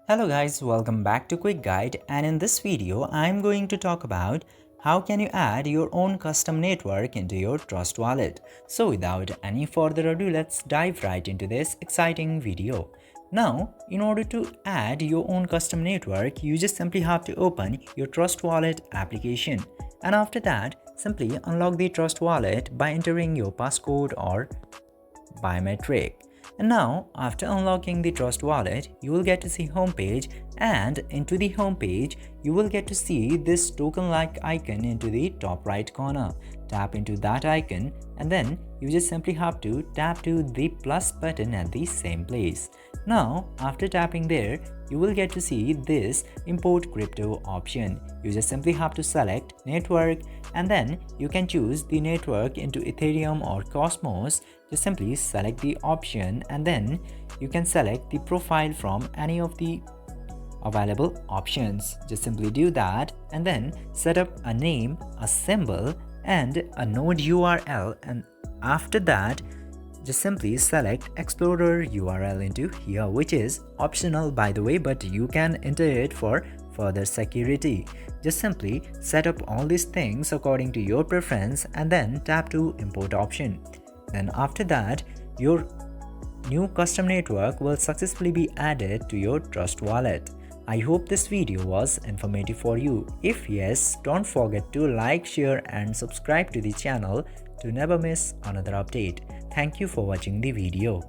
Hello guys, welcome back to Quick Guide, and in this video I'm going to talk about how can you add your own custom network into your Trust Wallet. So without any further ado, let's dive right into this exciting video. Now, in order to add your own custom network, you just simply have to open your Trust Wallet application, and after that simply unlock the Trust Wallet by entering your passcode or biometric. And now, after unlocking the Trust Wallet, you will get to see homepage, and into the homepage, you will get to see this token-like icon into the top right corner. Tap into that icon, and then you just simply have to tap to the plus button at the same place. Now, after tapping there, you will get to see this import crypto option. You just simply have to select network, and then you can choose the network into Ethereum or Cosmos. Just simply select the option, and then you can select the profile from any of the available options. Just simply do that, and then set up a name, a symbol, and a node URL, and after that just simply select Explorer URL into here, which is optional by the way, but you can enter it for further security. Just simply set up all these things according to your preference, and then tap to import option. Then after that, your new custom network will successfully be added to your Trust Wallet. I hope this video was informative for you. If yes, don't forget to like, share and subscribe to the channel to never miss another update. Thank you for watching the video.